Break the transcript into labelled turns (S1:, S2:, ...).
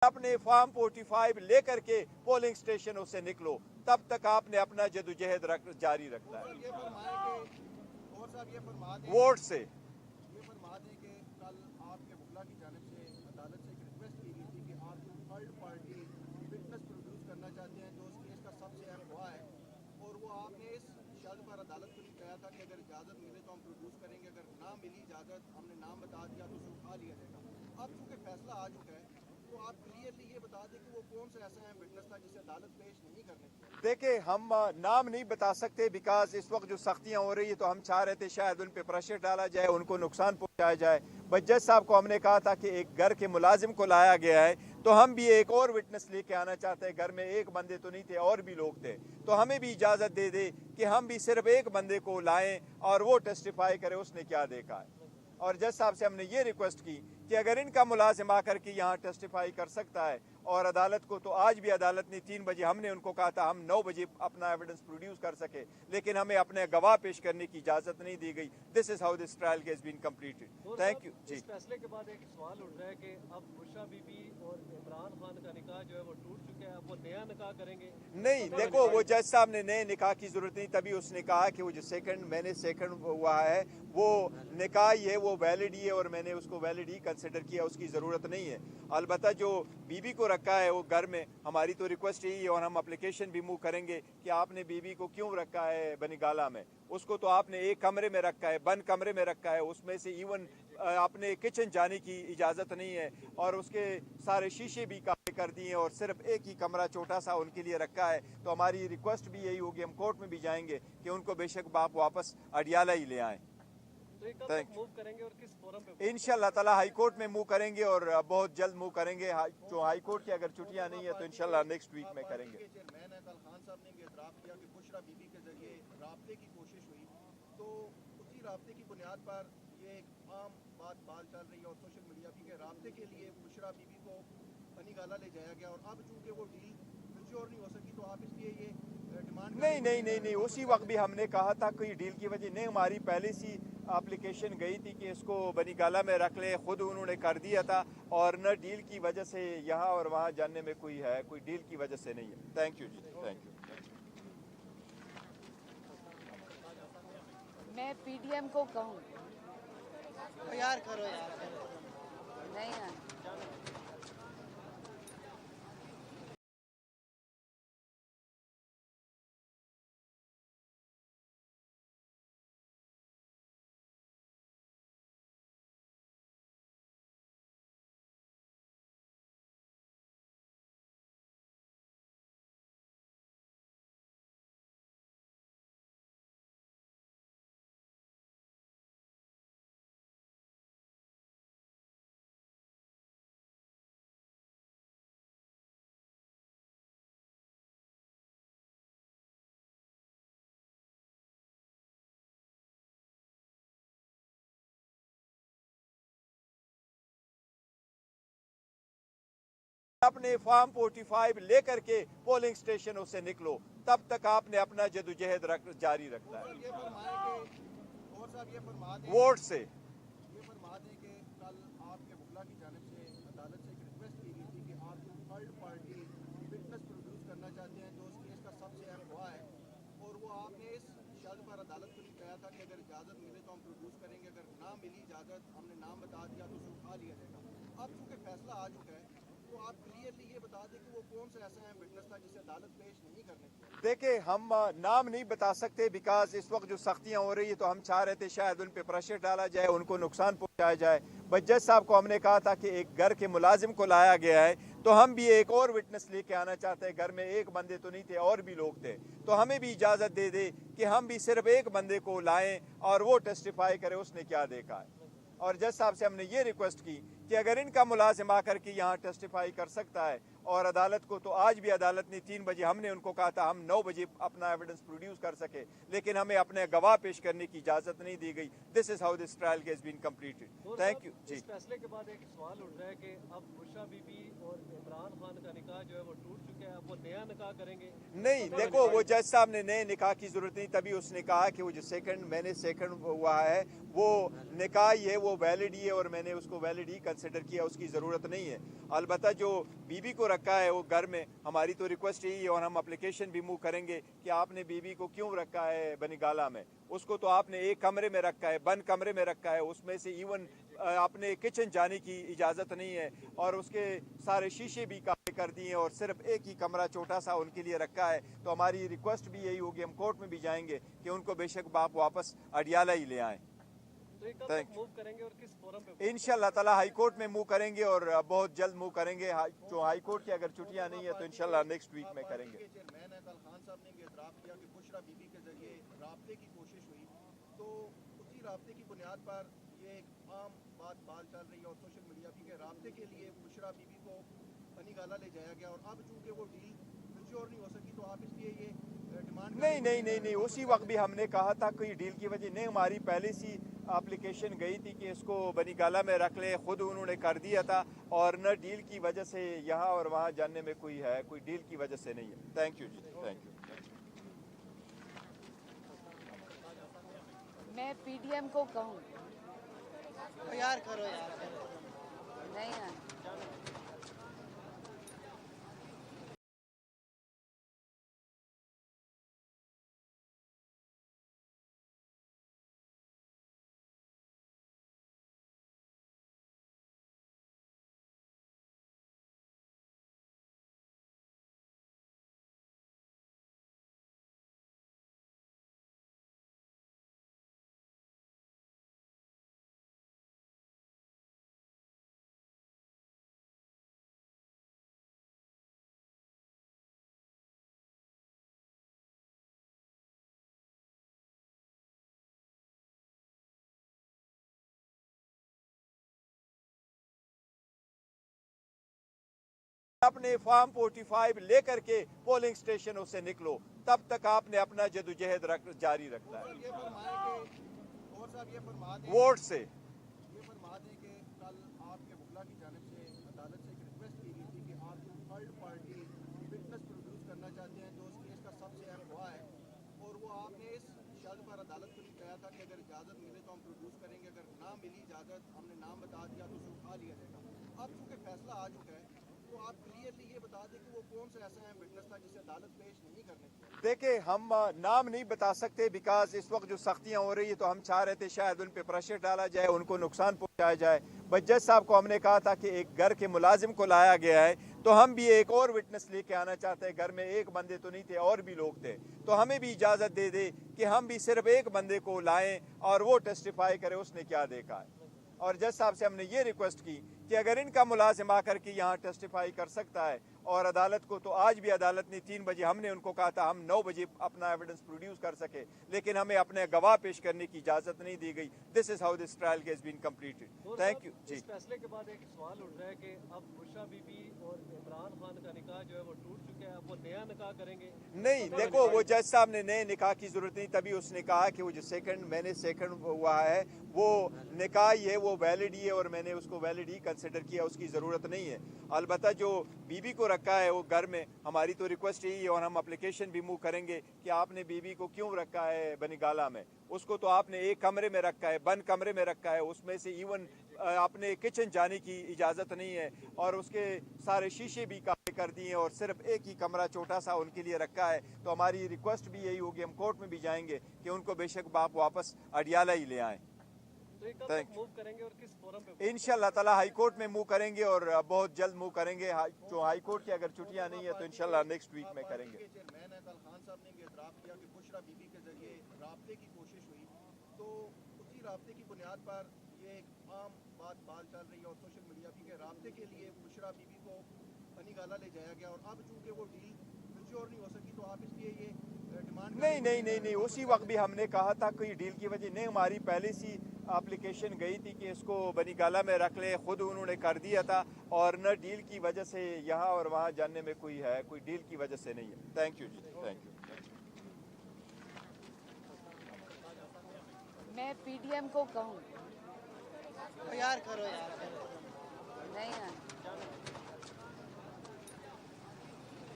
S1: अपने फॉर्म 45 लेकर के पोलिंग स्टेशनों से निकलो, तब तक आपने अपना जदोजहद जारी रखना है। वोट से
S2: ये फरमा दें कि कल आपके वकला की जानिब से अदालत से एक रिक्वेस्ट की गई थी कि आप थर्ड पार्टी विटनेस प्रोड्यूस करना चाहते हैं जो उस केस का सबसे अहम हुआ है, और वो आपने इस शर्त पर अदालत को कहा था कि अगर इजाज़त मिले तो हम प्रोड्यूस करेंगे, अगर ना मिली इजाज़त, हमने नाम बता दिया तो उसे उठा लिया जाएगा। अब चूँकि फैसला आ चुका है तो आप क्लियरली ये बता दें कि वो कौन सा ऐसा अहम विटनेस था जिसे अदालत पेश नहीं करने चाहिए।
S1: देखिए, हम नाम नहीं बता सकते बिकॉज इस वक्त जो सख्तियां हो रही है तो हम चाह रहे थे शायद उन पे प्रेशर डाला जाए, उनको नुकसान पहुंचाया जाए। बट जज साहब को हमने कहा था कि एक घर के मुलाजिम को लाया गया है तो हम भी एक और विटनेस लेके आना चाहते हैं। घर में एक बंदे तो नहीं थे, और भी लोग थे, तो हमें भी इजाज़त दे दे कि हम भी सिर्फ एक बंदे को लाएं और वो टेस्टिफाई करे उसने क्या देखा है। और जज साहब से हमने ये रिक्वेस्ट की कि अगर इनका मुलाजिम आकर के यहाँ टेस्टिफाई कर सकता है और अदालत को, तो आज भी अदालत ने 3 बजे, हमने उनको कहा था हम 9 बजे अपना एविडेंस प्रोड्यूस कर सके, लेकिन हमें अपने गवाह पेश करने की इजाज़त नहीं दी गई। This is how this trial has been completed. Thank you जी।
S3: इस फैसले के बाद एक सवाल उठ रहा है कि अब बुशरा बीबी और इमरान खान का निकाह जो है वो टूट चुका है, अब वो नया निकाह करेंगे?
S1: नहीं, देखो, वो जज साहब ने नए निकाह की जरूरत नहीं, तभी उसने कहा कि वो जो सेकंड हुआ है वो निकाह ही है, वो वैलिड ही है और मैंने उसको वैलिड ही कंसिडर किया, उसकी ज़रूरत नहीं है। अलबत्ता जो बीबी को रखा है वो घर में, हमारी तो रिक्वेस्ट यही है और हम एप्लीकेशन भी मूव करेंगे कि आपने बीबी को क्यों रखा है बनीगाला में। उसको तो आपने एक कमरे में रखा है, बंद कमरे में रखा है, उसमें से इवन आपने किचन जाने की इजाज़त नहीं है और उसके सारे शीशे भी काले कर दिए और सिर्फ एक ही कमरा छोटा सा उनके लिए रखा है। तो हमारी रिक्वेस्ट भी यही होगी, हम कोर्ट में भी जाएंगे कि उनको बेशक बाप वापस अडियाला ही ले आएँ।
S3: तो ये कब तक मूव करेंगे और किस फोरम पे?
S1: इंशाल्लाह ताला हाई कोर्ट में मूव करेंगे और बहुत जल्द मूव करेंगे। जो हाई कोर्ट की अगर छुट्टियां नहीं है तो इंशाल्लाह नेक्स्ट वीक में करेंगे।
S2: चेयरमैन है, कल खान साहब ने भी एतराफ़ किया कि बुशरा बीबी के जरिए राब्ते की कोशिश हुई, तो उसी राब्ते की बुनियाद पर ये एक आम बात चल रही है और सोशल मीडिया भी के राब्ते के लिए बुशरा बीबी को बनीगाला ले जाया गया, और अब चूँकि वो डील मैच्योर नहीं हो सकी तो आप इसलिए ये डिमांड
S1: नहीं, उसी वक्त भी हमने कहा था कोई डील की वजह नहीं, हमारी पहले सी एप्लीकेशन गई थी कि इसको बनीगाला में रख ले, खुद उन्होंने कर दिया था और न डील की वजह से यहाँ और वहाँ जानने में कोई डील की वजह से नहीं है। Thank you ji, thank you.
S4: मैं पीडीएम को कहूँ
S5: यार करो यार
S4: नहीं है।
S1: अपने फॉर्म 45 लेकर के पोलिंग स्टेशनों से निकलो, तब तक आपने अपना जदोजहद जारी रखना है।
S2: ये फरमाएं कि और साहब ये फरमा दें
S1: वोट से
S2: ये फरमा दें कि कल आपके वकला की जानिब से अदालत से एक रिक्वेस्ट की गई थी कि आप थर्ड पार्टी विटनेस प्रोड्यूस करना चाहते हैं जो उस केस का सबसे अहम हुआ है, और वो आपने इस शर्त पर अदालत को कहा था कि अगर इजाज़त मिले तो हम प्रोड्यूस करेंगे, अगर ना मिली इजाज़त, हमने नाम बता दिया तो उसे उठा लिया जाएगा। अब चूँकि फैसला आ चुका है तो आप क्लियरली ये बता दें कि वो कौन सा ऐसा अहम विटनेस था जिसे अदालत पेश नहीं करने चाहिए।
S1: देखिए, हम नाम नहीं बता सकते बिकॉज इस वक्त जो सख्तियां हो रही है तो हम चाह रहे थे शायद उन पे प्रेशर डाला जाए, उनको नुकसान पहुंचाया जाए। बट जज साहब को हमने कहा था कि एक घर के मुलाजिम को लाया गया है तो हम भी एक और विटनेस लेके आना चाहते हैं। घर में एक बंदे तो नहीं थे, और भी लोग थे, तो हमें भी इजाज़त दे दे कि हम भी सिर्फ एक बंदे को लाएं और वो टेस्टिफाई करे उसने क्या देखा है। और जज साहब से हमने ये रिक्वेस्ट की कि अगर इनका मुलाजिम आकर के यहाँ टेस्टिफाई कर सकता है और अदालत को, तो आज भी अदालत ने 3 बजे, हमने उनको कहा था हम 9 बजे अपना एविडेंस प्रोड्यूस कर सके, लेकिन हमें अपने गवाह पेश करने की इजाज़त नहीं दी गई। This is how this trial has been completed. Thank you जी।
S3: इस फैसले के बाद एक सवाल उठ रहा है कि अब बुशरा बीबी और इमरान खान का निकाह जो है वो टूट चुका है, अब वो नया निकाह करेंगे?
S1: नहीं, देखो वो जज साहब ने नए निकाह की जरूरत नहीं, तभी उसने कहा कि वो जो मैंने सेकंड हुआ है वो निकाह ही है, वो वैलिड ही है और मैंने उसको वैलिड ही कंसिडर किया, उसकी ज़रूरत नहीं है। अलबत्ता जो बीबी को रखा है वो घर में, हमारी तो रिक्वेस्ट यही है और हम एप्लीकेशन भी मूव करेंगे कि आपने बीबी को क्यों रखा है बनीगाला में। उसको तो आपने एक कमरे में रखा है, बंद कमरे में रखा है, उसमें से इवन अपने किचन जाने की इजाज़त नहीं है और उसके सारे शीशे भी काले कर दिए और सिर्फ एक ही कमरा छोटा सा उनके लिए रखा है। तो हमारी रिक्वेस्ट भी यही होगी, हम कोर्ट में भी जाएंगे कि उनको बेशक बाप वापस अडियाला ही ले आएँ।
S3: तो ये कब तक मूव करेंगे और किस फोरम पे?
S1: इंशाल्लाह ताला हाई कोर्ट में मूव करेंगे और बहुत जल्द मूव करेंगे। जो हाई कोर्ट की अगर छुट्टियां नहीं है तो इंशाल्लाह नेक्स्ट वीक में करेंगे।
S2: चेयरमैन है, कल खान साहब ने ये इतराफ़ किया कि बुशरा बीबी के जरिए राब्ते की कोशिश हुई, तो उसी राब्ते की बुनियाद पर ये एक आम बात चल रही है और सोशल मीडिया भी के राब्ते के लिए बुशरा बीबी को बनीगाला ले जाया गया और अब चूँकि वो डील मैच्योर नहीं हो सकी तो आप इसलिए ये डिमांड
S1: नहीं, उसी वक्त भी हमने कहा था कोई डील की वजह नहीं, हमारी पहले सी एप्लीकेशन गई थी कि इसको बनीगाला में रख ले, खुद उन्होंने कर दिया था और न डील की वजह से यहाँ और वहाँ जानने में कोई डील की वजह से नहीं है। Thank you ji, thank you.
S4: मैं पीडीएम को कहूँ
S5: यार करो यार।
S4: नहीं आना।
S1: अपने फॉर्म 45 लेकर के पोलिंग स्टेशनों से निकलो, तब तक आपने अपना जदोजहद जारी रखना है।
S2: ये फरमाए कि और साहब ये फरमा दें
S1: वोट से
S2: ये फरमा दें कि कल आपके वकला की जानिब से अदालत से एक रिक्वेस्ट की गई थी कि आप जो थर्ड पार्टी विटनेस प्रोड्यूस करना चाहते हैं जो उस केस का सबसे अहम हुआ है, और वो आपने इस शर्त पर अदालत को कहा था कि अगर इजाज़त मिले तो हम प्रोड्यूस करेंगे, अगर ना मिली इजाज़त, हमने नाम बता दिया तो उसे उठा लिया जाएगा। अब चूँकि फैसला आ चुका है तो आप क्लियरली ये बता दें कि वो कौन सा ऐसा अहम विटनेस था जिसे अदालत पेश नहीं करने चाहिए।
S1: देखिए, हम नाम नहीं बता सकते बिकॉज इस वक्त जो सख्तियां हो रही है तो हम चाह रहे थे शायद उन पे प्रेशर डाला जाए, उनको नुकसान पहुंचाया जाए। बट जज साहब को हमने कहा था कि एक घर के मुलाजिम को लाया गया है तो हम भी एक और विटनेस लेके आना चाहते हैं। घर में एक बंदे तो नहीं थे, और भी लोग थे, तो हमें भी इजाज़त दे दे कि हम भी सिर्फ एक बंदे को लाएं और वो टेस्टिफाई करे उसने क्या देखा है। और जज साहब से हमने ये रिक्वेस्ट की कि अगर इनका मुलाजिम आकर के यहाँ टेस्टिफाई कर सकता है और अदालत को, तो आज भी अदालत ने 3 बजे, हमने उनको कहा था हम 9 बजे अपना एविडेंस प्रोड्यूस कर सके, लेकिन हमें अपने गवाह पेश करने की इजाज़त नहीं दी गई। This is how this trial has been completed. Thank you जी।
S3: इस फैसले के बाद एक सवाल उठ रहा है कि अब बुशरा बीबी और इमरान खान का निकाह जो है वो टूट चुका है, अब वो नया निकाह करेंगे?
S1: नहीं, देखो वो जज साहब ने नए निकाह की जरूरत नहीं, तभी उसने कहा कि वो जो मैंने सेकंड हुआ है वो निकाह ही है, वो वैलिड ही है और मैंने उसको वैलिड ही कंसिडर किया, उसकी ज़रूरत नहीं है। अलबत्ता जो बीबी को रखा है वो घर में, हमारी तो रिक्वेस्ट यही है और हम एप्लीकेशन भी मूव करेंगे कि आपने बीबी को क्यों रखा है बनीगाला में। उसको तो आपने एक कमरे में रखा है, बंद कमरे में रखा है, उसमें से इवन अपने किचन जाने की इजाज़त नहीं है और उसके सारे शीशे भी काले कर दिए और सिर्फ एक ही कमरा छोटा सा उनके लिए रखा है। तो हमारी रिक्वेस्ट भी यही होगी, हम कोर्ट में भी जाएंगे कि उनको बेशक बाप वापस अडियाला ही ले आएँ।
S3: तो ये कब तक मूव करेंगे और किस फोरम पे?
S1: इंशाल्लाह ताला हाई कोर्ट में मूव करेंगे और बहुत जल्द मूव करेंगे। जो हाई कोर्ट की अगर छुट्टियां नहीं है तो इंशाल्लाह नेक्स्ट वीक में करेंगे।
S2: चेयरमैन है, कल खान साहब ने ये इतराफ़ किया कि बुशरा बीबी के जरिए राब्ते की कोशिश हुई, तो उसी राब्ते की बुनियाद पर ये एक आम बात चल रही है और सोशल मीडिया भी के राब्ते के लिए बुशरा बीबी को बनीगाला ले जाया गया और अब चूँकि वो डील मैच्योर नहीं हो सकी तो आप इसलिए ये डिमांड
S1: नहीं, उसी वक्त भी हमने कहा था कोई डील की वजह नहीं, हमारी पहले सी एप्लीकेशन गई थी कि इसको बनीगाला में रख ले, खुद उन्होंने कर दिया था और न डील की वजह से यहाँ और वहाँ जानने में कोई डील की वजह से नहीं है। Thank you ji, thank you.
S4: मैं पीडीएम को कहूँ
S5: यार करो यार।
S4: नहीं आना।